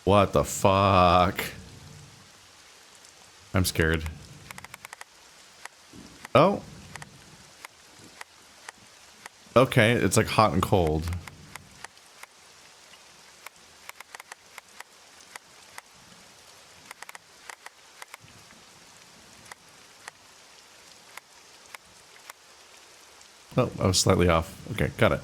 What the fuck? I'm scared. Oh. Okay, it's like hot and cold. Oh, I was slightly off. Okay, got it.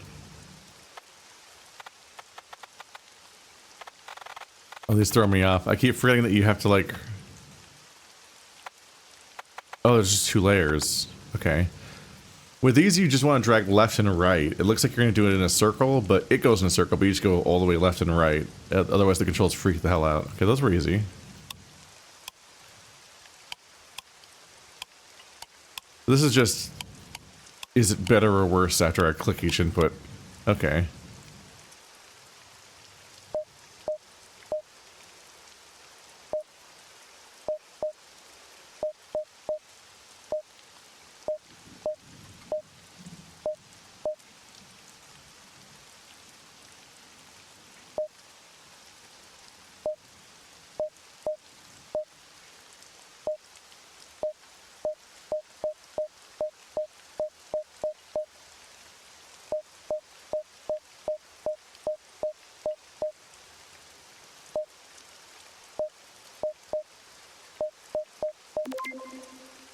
Oh, these throw me off. I keep forgetting that you have to like... Oh, there's just 2 layers. Okay. With these, you just want to drag left and right. It looks like you're going to do it in a circle, but it goes in a circle, but you just go all the way left and right. Otherwise, the controls freak the hell out. Okay, those were easy. This is just... Is it better or worse after I click each input? Okay.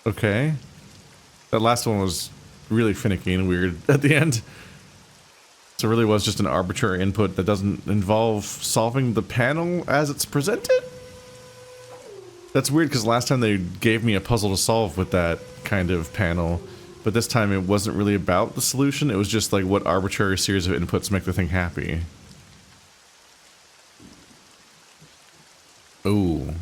Okay. That last one was really finicky and weird at the end. So it really was just an arbitrary input that doesn't involve solving the panel as it's presented? That's weird because last time they gave me a puzzle to solve with that kind of panel, but this time it wasn't really about the solution, it was just like what arbitrary series of inputs make the thing happy. Ooh.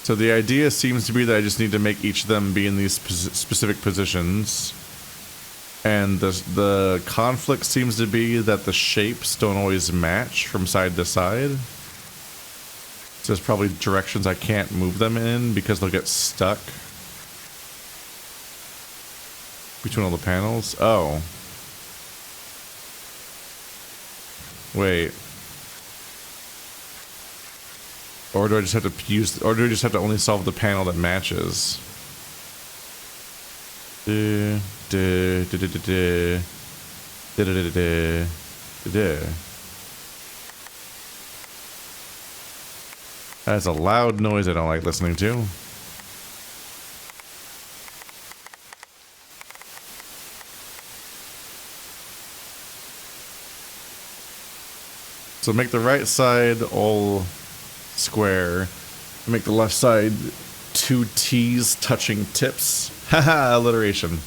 So the idea seems to be that I just need to make each of them be in these specific positions. And the conflict seems to be that the shapes don't always match from side to side. So there's probably directions I can't move them in because they'll get stuck between all the panels. Oh. Wait. Or do I just have to use, or do I just have to only solve the panel that matches? That's a loud noise I don't like listening to. So make the right side all square, make the left side 2 T's touching tips. Haha, alliteration.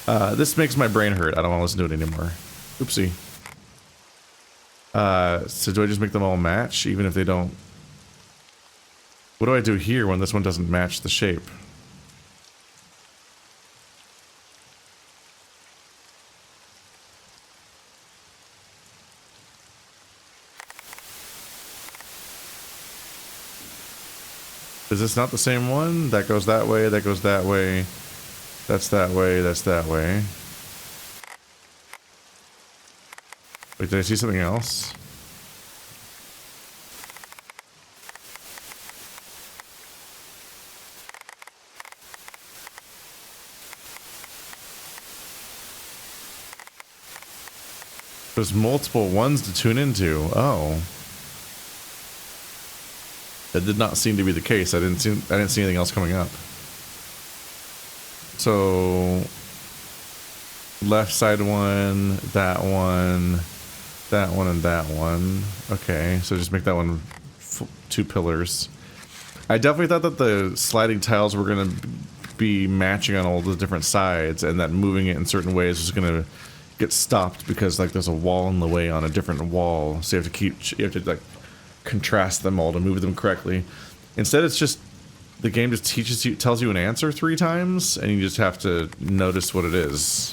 This makes my brain hurt. I don't want to listen to it anymore. Oopsie. So do I just make them all match, even if they don't? What do I do here when this one doesn't match the shape? Is this not the same one? That goes that way, that goes that way. That's that way, that's that way. Wait, did I see something else? There's multiple ones to tune into. Oh. That did not seem to be the case. I didn't see anything else coming up. So left side one, that one, and that one. Okay, so just make that one 2 pillars. I definitely thought that the sliding tiles were gonna be matching on all the different sides, and that moving it in certain ways was gonna get stopped because like there's a wall in the way on a different wall. So you have to like contrast them all to move them correctly. Instead, it's just the game just tells you an answer 3 times, and you just have to notice what it is.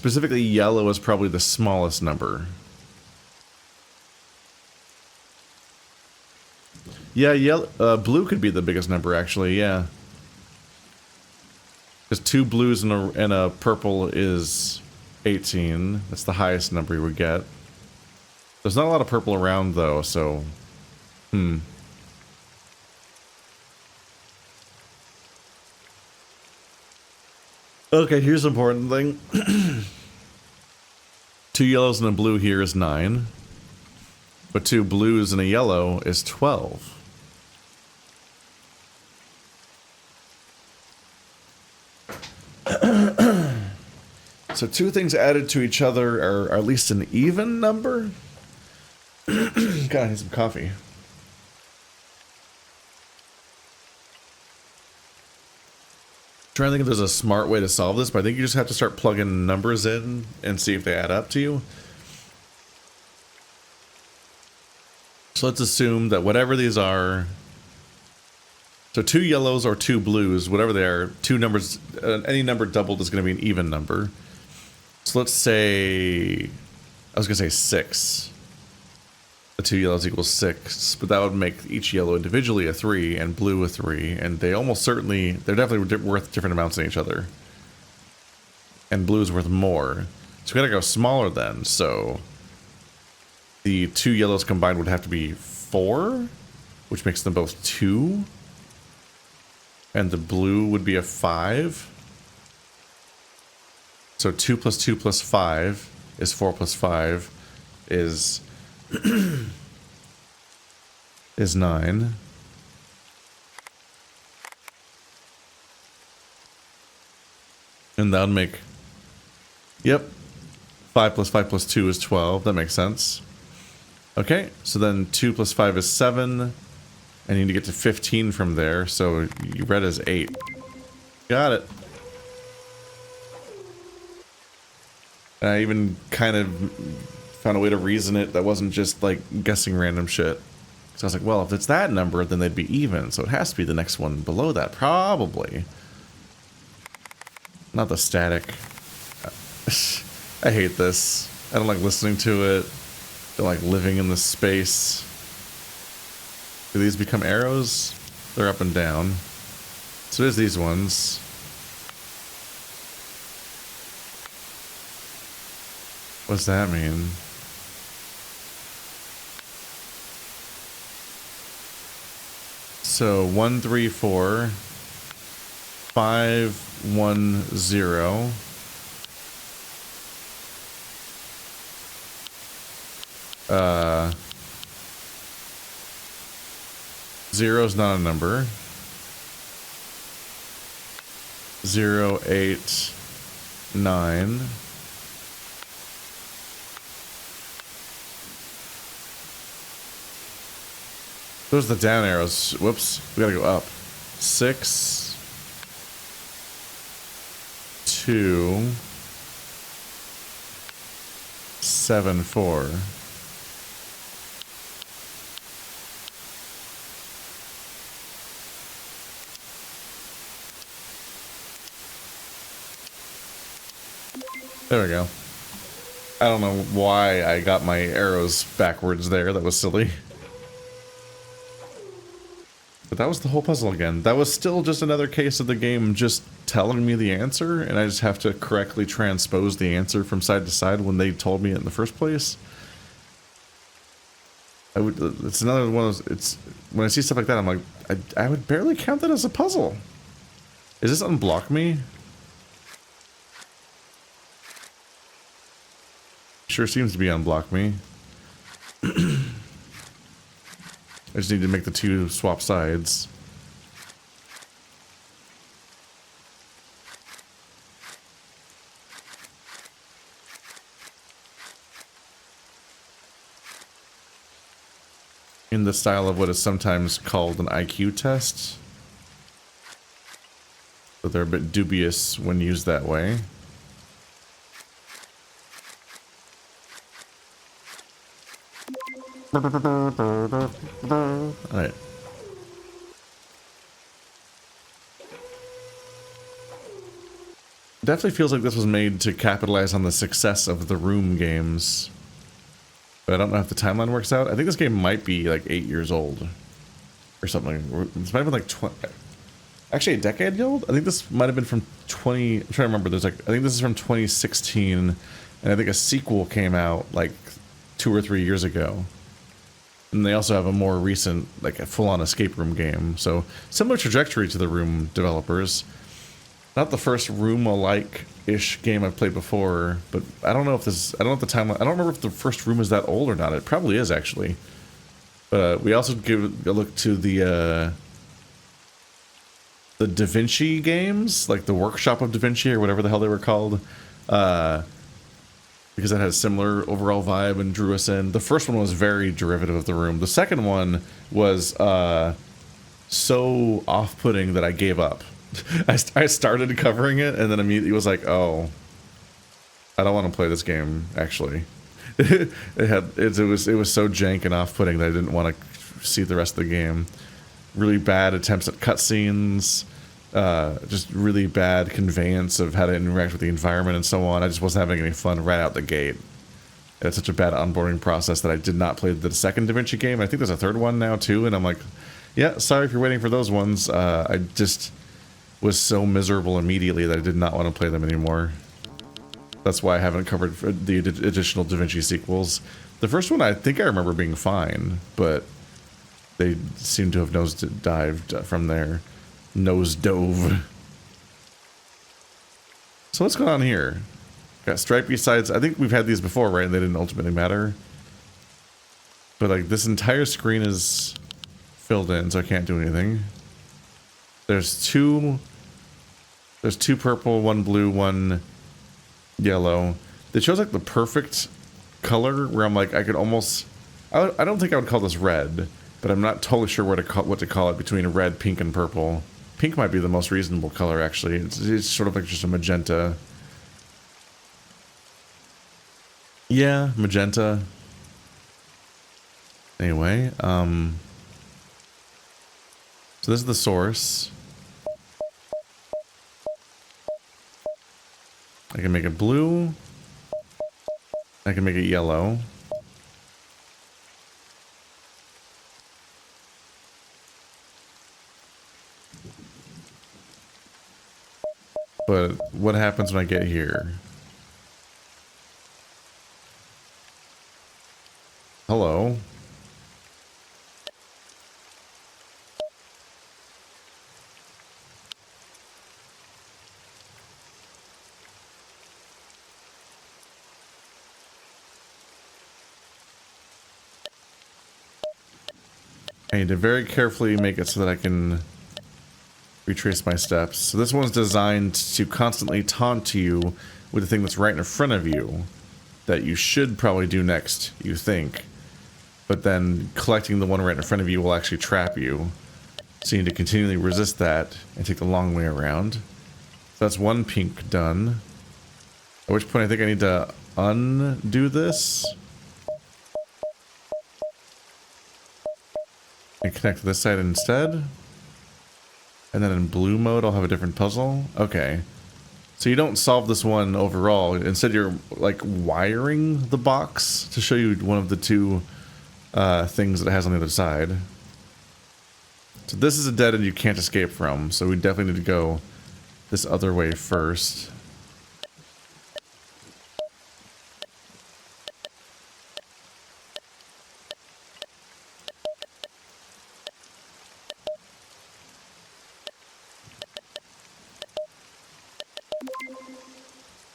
Specifically, yellow is probably the smallest number. Yeah, yellow, blue could be the biggest number, actually, yeah. Because 2 blues and a purple is 18. That's the highest number you would get. There's not a lot of purple around, though, so... Okay, here's the important thing. 2 yellows and a blue here is 9. But 2 blues and a yellow is 12. So 2 things added to each other are at least an even number? God, I need some coffee. Trying to think if there's a smart way to solve this, but I think you just have to start plugging numbers in and see if they add up to you. So let's assume that whatever these are, so 2 yellows or 2 blues, whatever they are, 2 numbers, any number doubled is going to be an even number. So let's say, I was going to say 6. The 2 yellows equals 6, but that would make each yellow individually a 3 and blue a 3, and they almost certainly, they're definitely worth different amounts than each other. And blue is worth more. So we gotta go smaller then, so the 2 yellows combined would have to be 4, which makes them both 2. And the blue would be a 5. So 2 plus 2 plus 5 is 4 plus 5 is... is 9. And that would make... Yep. 5 plus 5 plus 2 is 12. That makes sense. Okay, so then 2 plus 5 is 7. And you need to get to 15 from there, so you read as 8. Got it. And I even kind of found a way to reason it that wasn't just like guessing random shit. So I was like, well, if it's that number, then they'd be even. So it has to be the next one below that, probably. Not the static. I hate this. I don't like listening to it. I don't like living in this space. Do these become arrows? They're up and down. So there's these ones. What's that mean? So 1, 3, 4, 5, 1, 0. Zero's not a number. 0, 8, 9. Those are the down arrows. Whoops. We gotta go up. 6, 2, 7, 4. There we go. I don't know why I got my arrows backwards there. That was silly. But that was the whole puzzle again. That was still just another case of the game just telling me the answer, and I just have to correctly transpose the answer from side to side when they told me it in the first place. It's another one of those, it's, when I see stuff like that, I'm like, I would barely count that as a puzzle. Is this unblock me? Sure seems to be unblock me. I just need to make the 2 swap sides. In the style of what is sometimes called an IQ test. But they're a bit dubious when used that way. Alright. definitely feels like this was made to capitalize on the success of the Room games. But I don't know if the timeline works out. I think this game might be like 8 years old. Or something. This might have been like 20... Actually, a decade old? I think this might have been from 20... I'm trying to remember. There's like... I think this is from 2016. And I think a sequel came out like 2 or 3 years ago. And they also have a more recent, like a full-on escape room game. So, similar trajectory to the Room developers. Not the first Room-alike-ish game I've played before, but I don't know if this... I don't know if the timeline... I don't remember if the first Room is that old or not. It probably is, actually. But we also give a look to the Da Vinci games, like the Workshop of Da Vinci, or whatever the hell they were called. Because it had a similar overall vibe and drew us in. The first one was very derivative of the Room. The second one was so off-putting that I gave up. I started covering it and then immediately was like, oh, I don't want to play this game, actually. it was so jank and off-putting that I didn't want to see the rest of the game. Really bad attempts at cutscenes. Just really bad conveyance of how to interact with the environment and so on. I just wasn't having any fun right out the gate. It had such a bad onboarding process that I did not play the second Da Vinci game. I think there's a third one now too, and I'm like, yeah, sorry if you're waiting for those ones. I just was so miserable immediately that I did not want to play them anymore. That's why I haven't covered the additional Da Vinci sequels. The first one I think I remember being fine, but they seem to have nosedived from there. Nose dove. So what's going on here? Got stripy sides. I think we've had these before, right? And they didn't ultimately matter. But like this entire screen is filled in, so I can't do anything. There's two purple, one blue, one yellow. It shows like the perfect color where I'm like I could almost. I don't think I would call this red, but I'm not totally sure what to call it between red, pink, and purple. Pink might be the most reasonable color, actually. It's sort of like just a magenta. Yeah, magenta. Anyway, so this is the source. I can make it blue. I can make it yellow. But what happens when I get here? Hello. I need to very carefully make it so that I can retrace my steps. So this one's designed to constantly taunt you with the thing that's right in front of you that you should probably do next, you think. But then collecting the one right in front of you will actually trap you. So you need to continually resist that and take the long way around. So that's one pink done. At which point I think I need to undo this. And connect to this side instead. And then in blue mode, I'll have a different puzzle. Okay. So you don't solve this one overall. Instead, you're like wiring the box to show you one of the two things that it has on the other side. So this is a dead end you can't escape from. So we definitely need to go this other way first.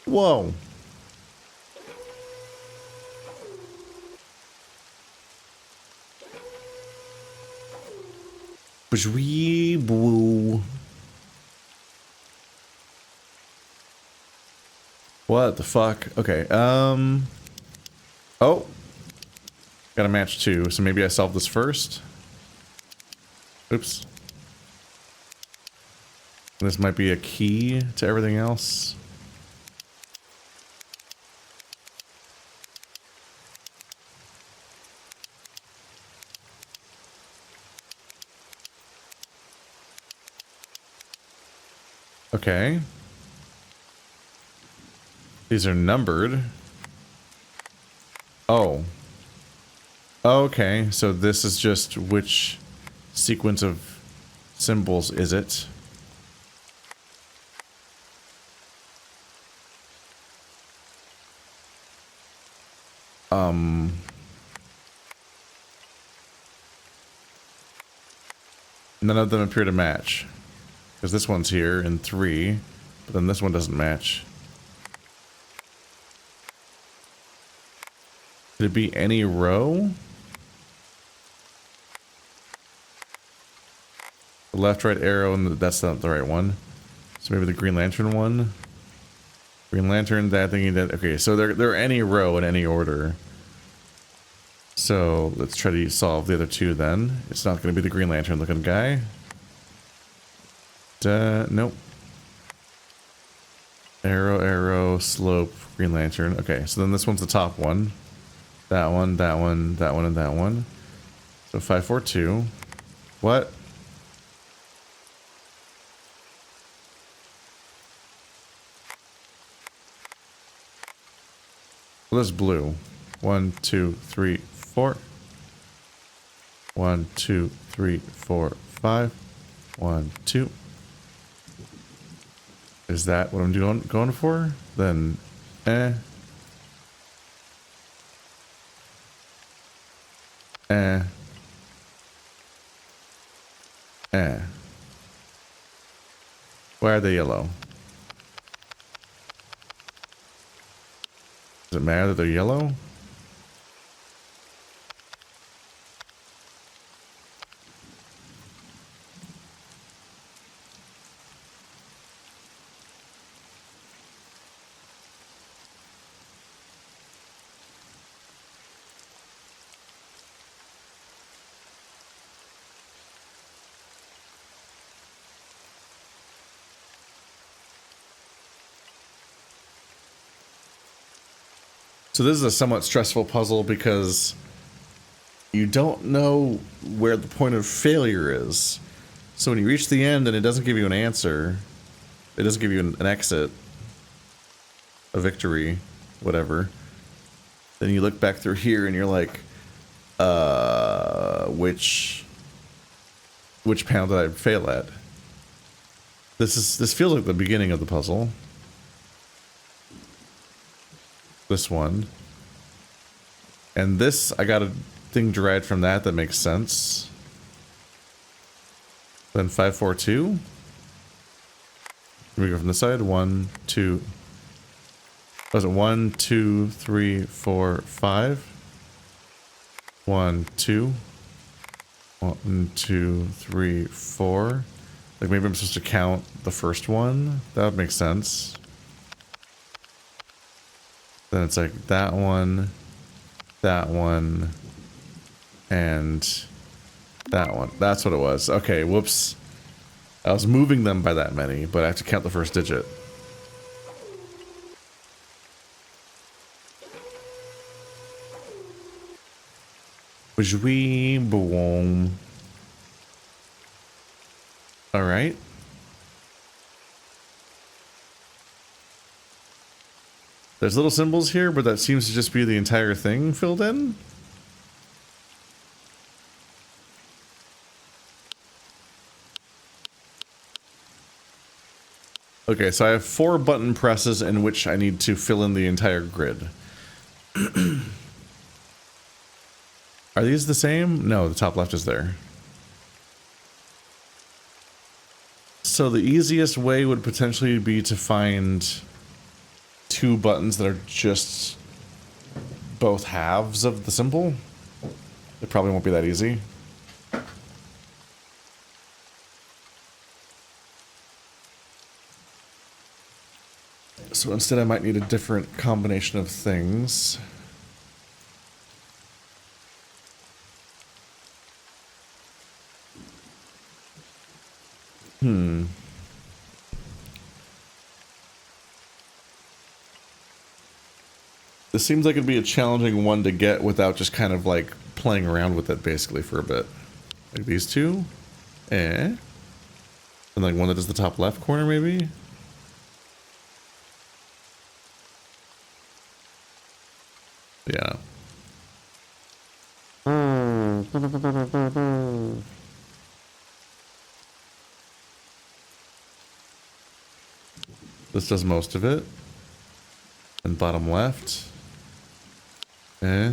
Whoa. Boo. What the fuck? Okay, oh. Got a match too, so maybe I solve this first. Oops. This might be a key to everything else. Okay. These are numbered. Oh. Okay, so this is just which sequence of symbols is it? None of them appear to match. Because this one's here in 3, but then this one doesn't match. Could it be any row? The left, right arrow, and that's not the right one. So maybe the Green Lantern one? Green Lantern, that thingy, that... Okay, so they're any row in any order. So let's try to solve the other two then. It's not going to be the Green Lantern looking guy. Nope. Arrow, arrow, slope, Green Lantern. Okay, so then this one's the top one. That one, that one, that one, and that one. So 5, 4, 2. What? Well, this is blue. 1, 2, 3, 4. 1, 2, 3, 4, 5. 1, 2. Is that what I'm going for? Then, eh. Eh. Eh. Why are they yellow? Does it matter that they're yellow? So this is a somewhat stressful puzzle because you don't know where the point of failure is. So when you reach the end and it doesn't give you an answer, it doesn't give you an exit, a victory, whatever, then you look back through here and you're like, which panel did I fail at? This feels like the beginning of the puzzle. This one. And this, I got a thing derived from that makes sense. Then 5, 4, 2. We go from this side. 1, 2. Was it 1, 2, 3, 4, 5? 1, 2. 1, 2, 3, 4. Like maybe I'm supposed to count the first one. That would make sense. Then it's like that one, and that one. That's what it was. Okay, whoops. I was moving them by that many, but I have to count the first digit. Boom. All right. There's little symbols here, but that seems to just be the entire thing filled in. Okay, so I have 4 button presses in which I need to fill in the entire grid. Are these the same? No, the top left is there. So the easiest way would potentially be to find 2 buttons that are just both halves of the symbol. It probably won't be that easy. So instead I might need a different combination of things. This seems like it'd be a challenging one to get without just kind of like playing around with it basically for a bit. Like these two. And like one that is the top left corner maybe. Yeah. This does most of it. And bottom left. Eh.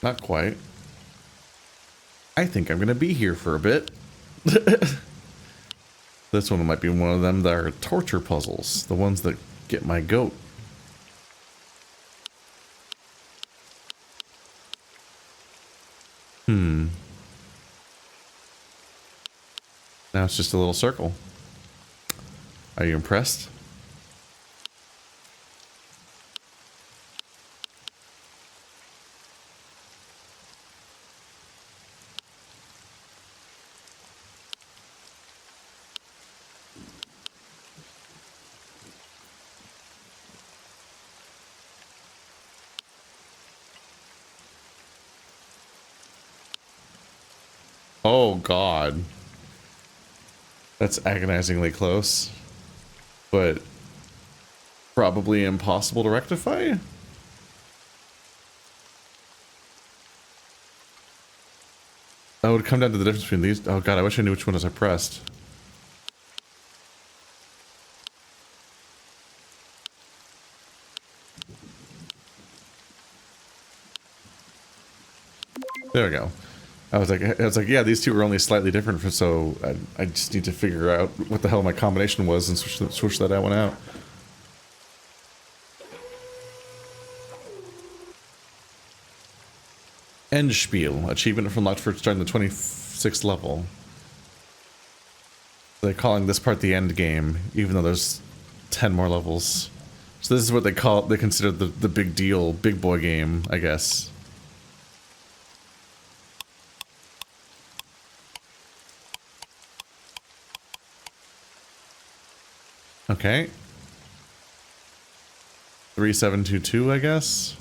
Not quite. I think I'm gonna be here for a bit. This one might be one of them that are torture puzzles. The ones that get my goat. Now it's just a little circle. Are you impressed? Oh God. That's agonizingly close. But probably impossible to rectify? That would come down to the difference between these. Oh God, I wish I knew which one I pressed. There we go. I was like, yeah, these two are only slightly different, so I just need to figure out what the hell my combination was and switch that one out. Endspiel. Achievement from unlocked for starting the 26th level. They're calling this part the end game, even though there's 10 more levels. So this is what they consider the big deal, big boy game, I guess. Okay. 3722, I guess.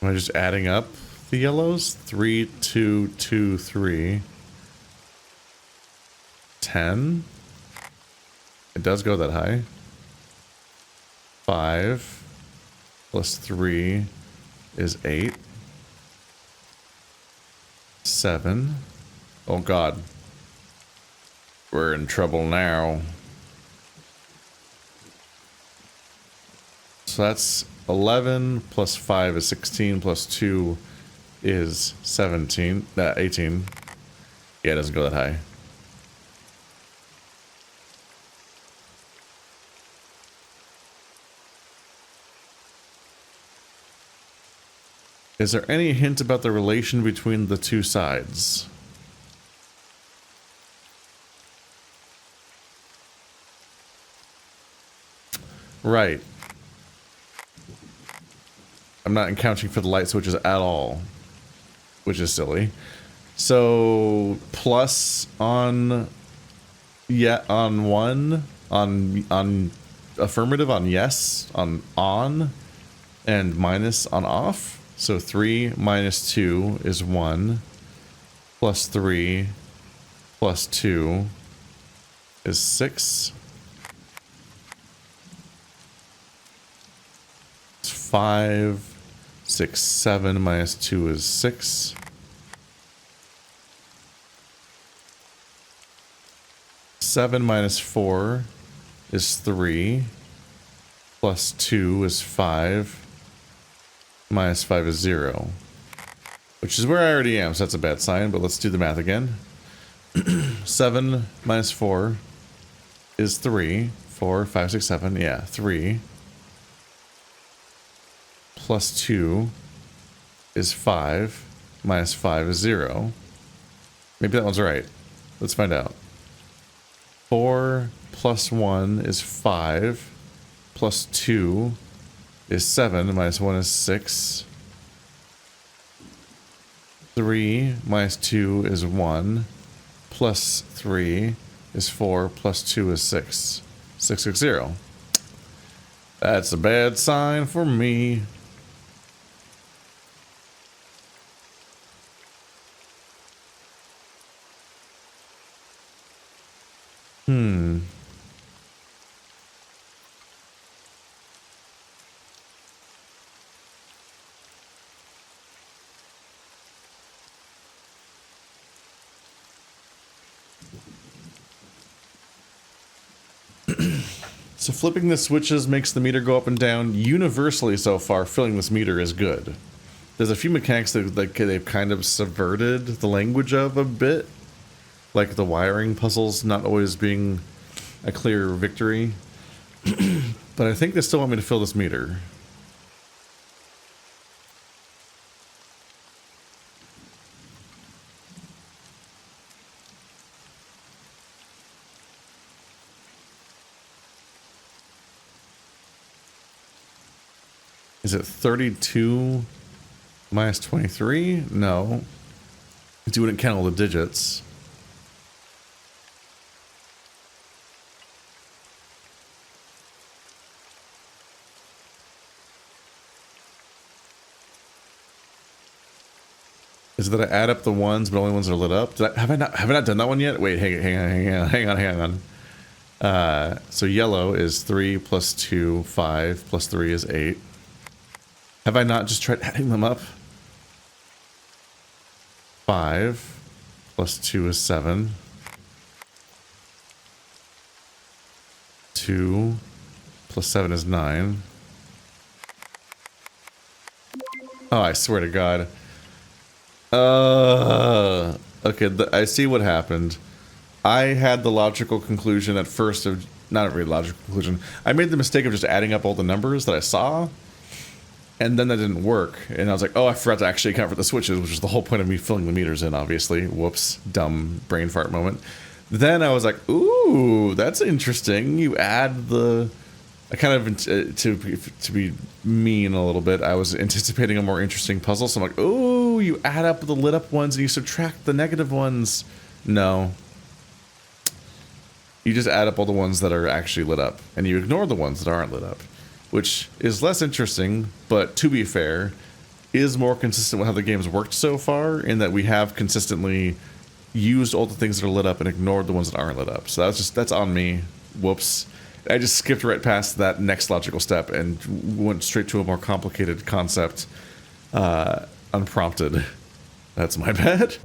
Am I just adding up the yellows? 3, 2, 2, 3. 10. It does go that high. 5 plus 3 is 8. 7. Oh God. We're in trouble now. So that's 11 plus 5 is 16 plus 2 is 17. 18. Yeah, it doesn't go that high. Is there any hint about the relation between the two sides? Right. I'm not accounting for the light switches at all, which is silly. So plus on one, on affirmative on yes, on, and minus on off. So 3 minus 2 is 1, plus 3 plus 2 is 6. It's 5, 6, 7 minus 2 is 6. Seven minus 4 is 3, plus 2 is 5. Minus 5 is 0, which is where I already am, so that's a bad sign, but let's do the math again. 7 minus 4 is 3. 4, 5, 6, 7, yeah, 3. Plus 2 is 5, minus 5 is 0. Maybe that one's right. Let's find out. 4 plus 1 is 5, plus 2 is 7, minus 1 is 6. 3 minus 2 is 1, plus 3 is 4, plus 2 is 6. 660. That's a bad sign for me. So flipping the switches makes the meter go up and down. Universally so far, filling this meter is good. There's a few mechanics that they've kind of subverted the language of a bit. Like the wiring puzzles not always being a clear victory. But I think they still want me to fill this meter. Is it 32 minus 23? No. You wouldn't count all the digits. Is it that I add up the ones, but only ones that are lit up? Have I not done that one yet? Wait, hang on. So yellow is 3 plus 2, 5 plus 3 is 8. Have I not just tried adding them up? 5 plus 2 is 7. 2 plus 7 is 9. Oh, I swear to God. Okay, I see what happened. I had the logical conclusion at first of, not a very logical conclusion. I made the mistake of just adding up all the numbers that I saw. And then that didn't work, and I was like, oh, I forgot to actually account for the switches, which is the whole point of me filling the meters in, obviously. Whoops, dumb brain fart moment. Then I was like, ooh, that's interesting. You add the... I kind of, to be mean a little bit, I was anticipating a more interesting puzzle, so I'm like, ooh, you add up the lit up ones and you subtract the negative ones. No. You just add up all the ones that are actually lit up, and you ignore the ones that aren't lit up. Which is less interesting, but to be fair, is more consistent with how the game's worked so far, in that we have consistently used all the things that are lit up and ignored the ones that aren't lit up. So that's on me. Whoops. I just skipped right past that next logical step and went straight to a more complicated concept, unprompted. That's my bad.